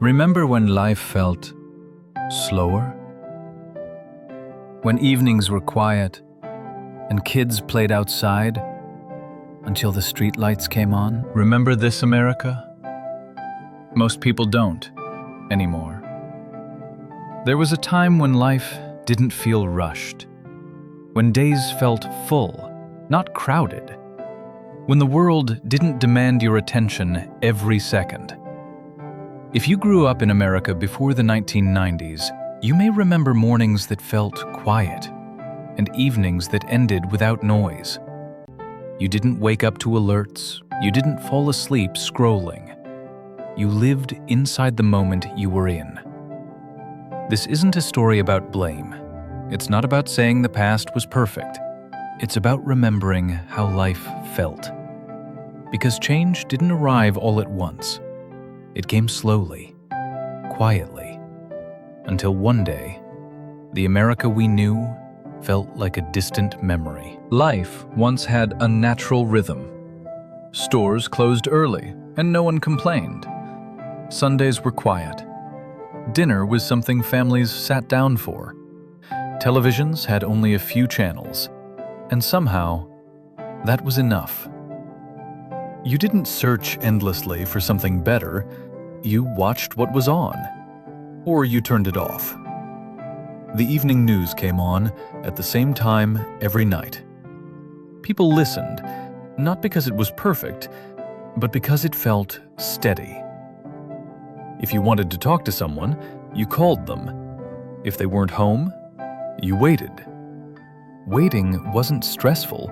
Remember when life felt slower? When evenings were quiet and kids played outside until the streetlights came on? Remember this, America? Most people don't anymore. There was a time when life didn't feel rushed, when days felt full, not crowded, when the world didn't demand your attention every second. If you grew up in America before the 1990s, you may remember mornings that felt quiet and evenings that ended without noise. You didn't wake up to alerts. You didn't fall asleep scrolling. You lived inside the moment you were in. This isn't a story about blame. It's not about saying the past was perfect. It's about remembering how life felt. Because change didn't arrive all at once. It came slowly, quietly, until one day, the America we knew felt like a distant memory. Life once had a natural rhythm. Stores closed early, and no one complained. Sundays were quiet. Dinner was something families sat down for. Televisions had only a few channels, and somehow, that was enough. You didn't search endlessly for something better. You watched what was on, or you turned it off. The evening news came on at the same time every night. People listened, not because it was perfect, but because it felt steady. If you wanted to talk to someone, you called them. If they weren't home, you waited. Waiting wasn't stressful.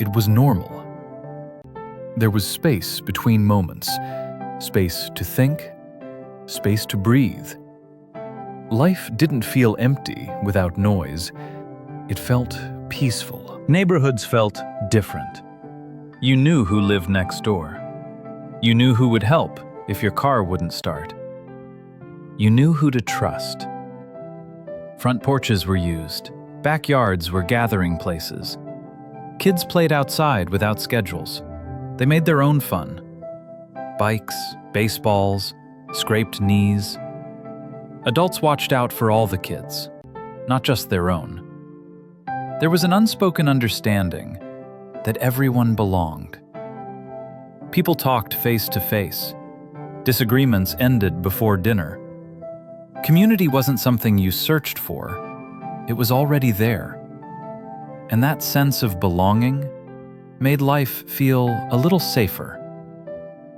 It was normal. There was space between moments, space to think, space to breathe. Life didn't feel empty without noise. It felt peaceful. Neighborhoods felt different. You knew who lived next door. You knew who would help if your car wouldn't start. You knew who to trust. Front porches were used. Backyards were gathering places. Kids played outside without schedules. They made their own fun. Bikes, baseballs, scraped knees. Adults watched out for all the kids, not just their own. There was an unspoken understanding that everyone belonged. People talked face to face. Disagreements ended before dinner. Community wasn't something you searched for. It was already there. And that sense of belonging made life feel a little safer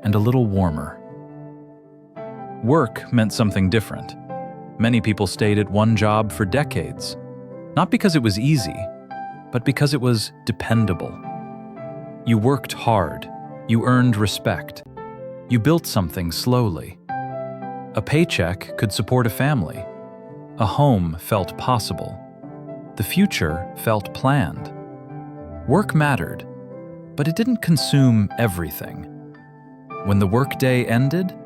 and a little warmer. Work meant something different. Many people stayed at one job for decades, not because it was easy, but because it was dependable. You worked hard. You earned respect. You built something slowly. A paycheck could support a family. A home felt possible. The future felt planned. Work mattered, but it didn't consume everything. When the workday ended,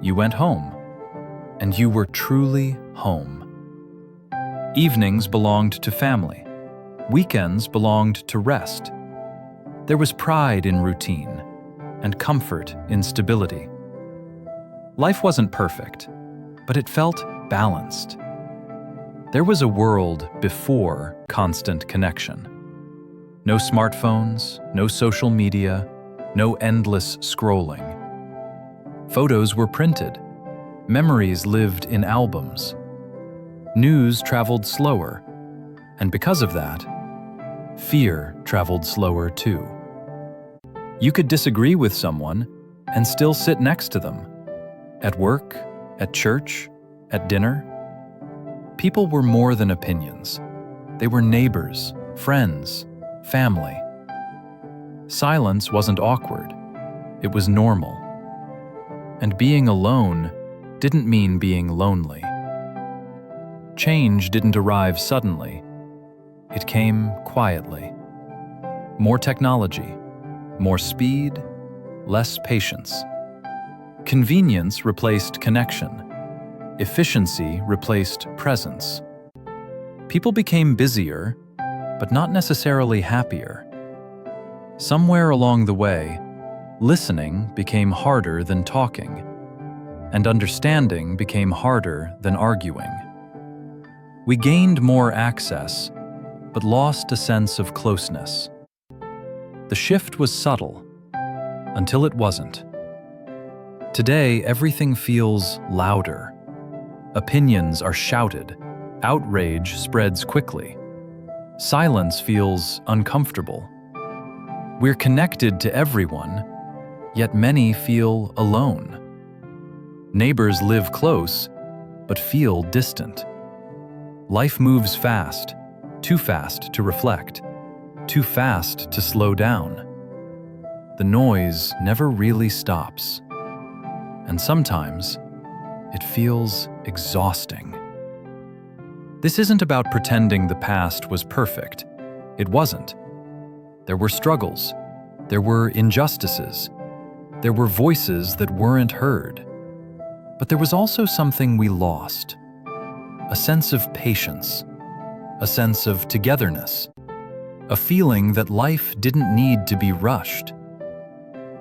you went home, and you were truly home. Evenings belonged to family. Weekends belonged to rest. There was pride in routine and comfort in stability. Life wasn't perfect, but it felt balanced. There was a world before constant connection. No smartphones, no social media, no endless scrolling. Photos were printed. Memories lived in albums. News traveled slower, and because of that, fear traveled slower too. You could disagree with someone and still sit next to them. At work, at church, at dinner. People were more than opinions. They were neighbors, friends, family. Silence wasn't awkward. It was normal. And being alone didn't mean being lonely. Change didn't arrive suddenly. It came quietly. More technology, more speed, less patience. Convenience replaced connection. Efficiency replaced presence. People became busier, but not necessarily happier. Somewhere along the way, listening became harder than talking, and understanding became harder than arguing. We gained more access, but lost a sense of closeness. The shift was subtle, until it wasn't. Today, everything feels louder. Opinions are shouted, outrage spreads quickly. Silence feels uncomfortable. We're connected to everyone, yet many feel alone. Neighbors live close, but feel distant. Life moves fast, too fast to reflect, too fast to slow down. The noise never really stops, and sometimes it feels exhausting. This isn't about pretending the past was perfect. It wasn't. There were struggles, there were injustices, there were voices that weren't heard. But there was also something we lost, a sense of patience, a sense of togetherness, a feeling that life didn't need to be rushed.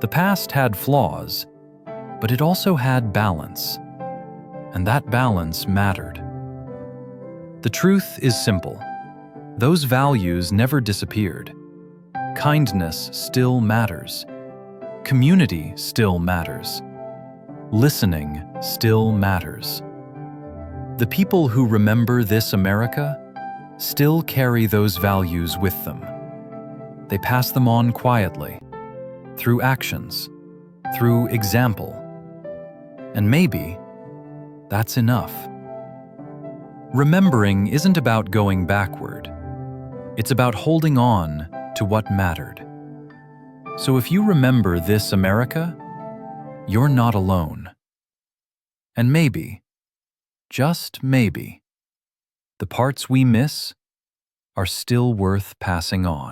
The past had flaws, but it also had balance, and that balance mattered. The truth is simple. Those values never disappeared. Kindness still matters. Community still matters. Listening still matters. The people who remember this America still carry those values with them. They pass them on quietly, through actions, through example. And maybe that's enough. Remembering isn't about going backward. It's about holding on to what mattered. So if you remember this America, you're not alone. And maybe, just maybe, the parts we miss are still worth passing on.